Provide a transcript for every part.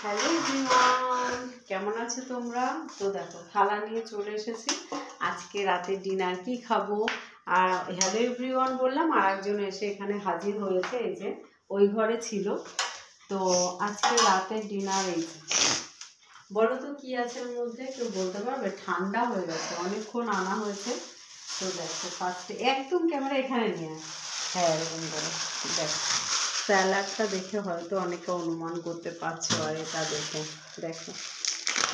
Hello everyone, কেমন আছো তোমরা? তো দেখো থালা নিয়ে চলে এসেছি। আজকে রাতের ডিনার কি খাবো। আর হ্যালো এভরিওয়ান বললাম, আর একজন এসে এখানে হাজির হয়েছে, এই যে ওই ঘরে ছিল। তো আজকে রাতের ডিনার এই যে, বলো তো কি আছে ওর মধ্যে, কেউ বলতে পারবে? ঠান্ডা হয়ে গেছে, অনেকক্ষণ আনা হয়েছে। তো দেখো ফার্স্টে একদম ক্যামেরা এখানে নিয়ে হ্যাঁ এরকম করে দেখো, স্যালাডটা দেখে হয়তো অনেকে অনুমান করতে পারছো, আর এটা দেখে দেখো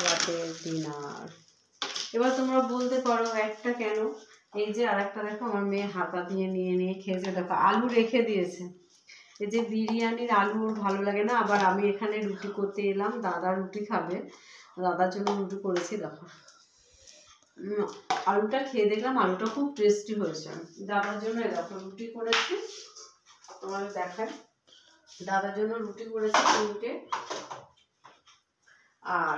রাতের ডিনার। এবার তোমরা বলতে পারো একটা কেন, এই যে আর একটা দেখো আমার মেয়ে হাতা দিয়ে নিয়ে নিয়ে খেয়েছে। দেখো আলু রেখে দিয়েছে, এই যে বিরিয়ানির আলু ওর ভালো লাগে না। আবার আমি এখানে রুটি করতে এলাম, দাদা রুটি খাবে, দাদার জন্য রুটি করেছি। দেখো আলুটা খেয়ে দেখলাম আলুটা খুব টেস্টি হয়েছে। দাদার জন্য দেখো রুটি করেছি, তোমাদের দেখায়। দাদার জন্য রুটি করেছি 3টে, আর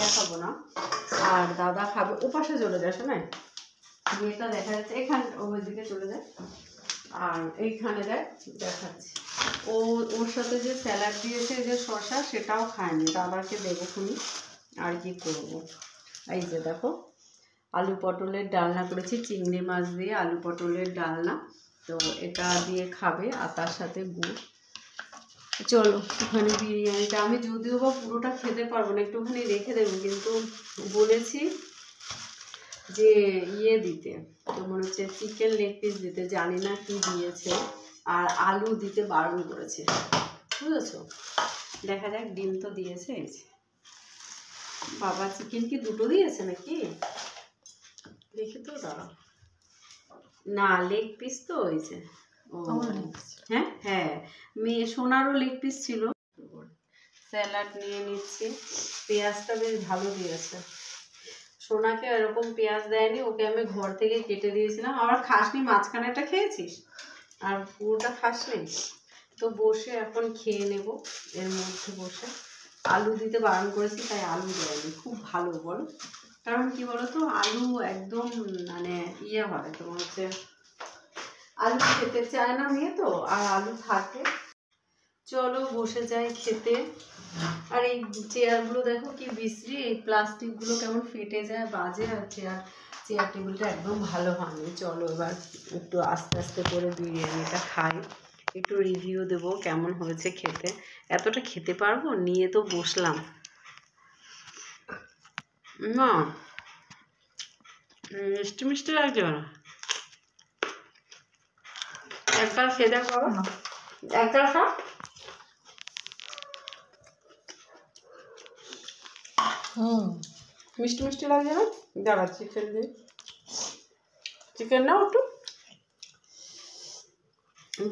দেখাবো না। আর দাদা খাবে, ওপাশে চলে যায়, শোনাই মেয়েটা দেখা যাচ্ছে এখানে, ওই দিকে চলে যায়। আর এইখানে দেয় দেখাচ্ছি, ওর সাথে যে স্যালাড দিয়েছে, যে শসা, সেটাও খায়নি। দাদাকে দেবো খুনি, আর কি করবো। এই যে দেখো আলু পটলের ডালনা করেছি, চিংড়ি মাছ দিয়ে আলু পটলের ডালনা। তো এটা দিয়ে খাবে, আর তার সাথে গুড়। চলো ওখানে বিরিয়ানিটা আমি যদিও বা পুরোটা খেতে পারবো না, একটুখানি রেখে দেবো, কিন্তু বলেছি যে ইয়ে দিতে, তোমার হচ্ছে চিকেন লেগ পিস দিতে, জানি না কি দিয়েছে। আর আলু দিতে বারণ করেছে, বুঝেছো? দেখা যাক, ডিম তো দিয়েছে। এই যে বাবা, চিকেন কি 2টো দিয়েছে নাকি দেখি তো, দাঁড়া না, লেগ পিস তো ওই যে হ্যাঁ হ্যাঁ, মেয়ে সোনারও লেগ পিস ছিল। স্যালাড নিয়ে নিচ্ছি, পেঁয়াজটা বেশ ভালো দিয়েছে। সোনাকে এরকম পেঁয়াজ দেয়নি, ওকে আমি ঘর থেকে কেটে দিয়েছিলাম। আবার খাসনি, মাঝখানেটা খেয়েছিস আর পুরোটা খাসনি। তো বসে এখন খেয়ে নেব এর মধ্যে বসে। আলু দিতে বারণ করেছি, তাই আলু দেয়নি। খুব ভালো বলো, কারণ কি বলো তো, আলু একদম মানে ইয়ে হয়, তোমার হচ্ছে আলু খেতে চায় না মেয়ে তো, আর আলু থাকে। চলো বসে যাই খেতে। আর এই চেয়ারগুলো দেখো কি বিশ্রী, এই প্লাস্টিকগুলো কেমন ফেটে যায়, বাজে। আর চেয়ার টেবিলটা একদম ভালো হয়নি। চলো এবার একটু আস্তে আস্তে করে বিরিয়ানিটা খাই, একটু রিভিউ দেবো কেমন হয়েছে খেতে। এতটা খেতে পারবো নিয়ে তো বসলাম না, মিষ্টি মিষ্টি লাগছে না। একবার খেতে করো না, একবার খা। মিষ্টি মিষ্টি লাগছে না? দাঁড়া চিকেন দিই, চিকেন নাও একটু।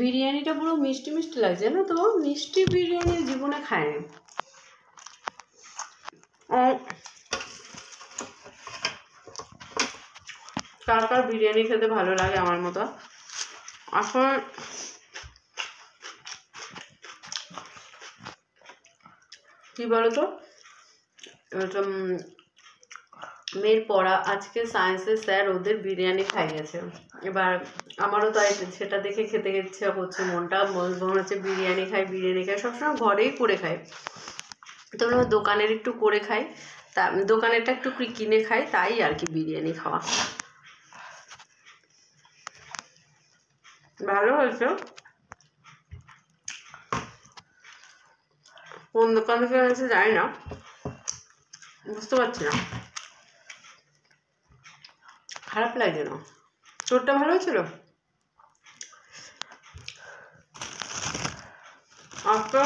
বিরিয়ানিটা পুরো মিষ্টি মিষ্টি লাগছে না তো, মিষ্টি বিরিয়ানি জীবনে খায়নি। কার কার বিরিয়ানি খেতে ভালো লাগে আমার মতো? এখন কি বলতো, মেয়ের পড়া আজকে সায়েন্সের স্যার ওদের বিরিয়ানি খাইয়েছে। এবার আমারও তাই সেটা দেখে খেতে ইচ্ছা করছে, মনটা মনে হচ্ছে বিরিয়ানি খাই বিরিয়ানি খাই। সবসময় ঘরেই করে খাই, তো দোকানের একটু করে খাই, তা দোকানেরটা একটু কিনে খাই, তাই আর কি বিরিয়ানি খাওয়া। ভালো হয়েছে। কোন দোকান থেকে হয়েছে জানি না, বুঝতে পারছি না, খারাপ লাগছে না। চোরটা ভালো হয়েছিল। আচ্ছা,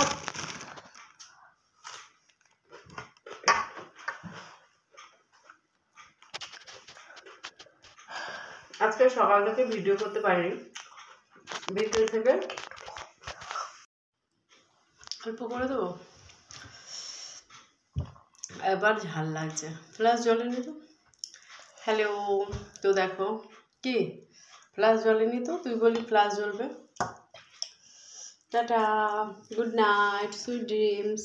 আজকে সকাল থেকে ভিডিও করতে পারিনি, বিকেল থেকে। অল্প করে দেবো, এবার ঝাল লাগছে, ফ্লাস জ্বলেনি তো। হ্যালো, তো দেখো কি ফ্লাস জ্বলেনি তো, তুই বলি ফ্লাস জ্বলবে। Tata, good night, sweet dreams.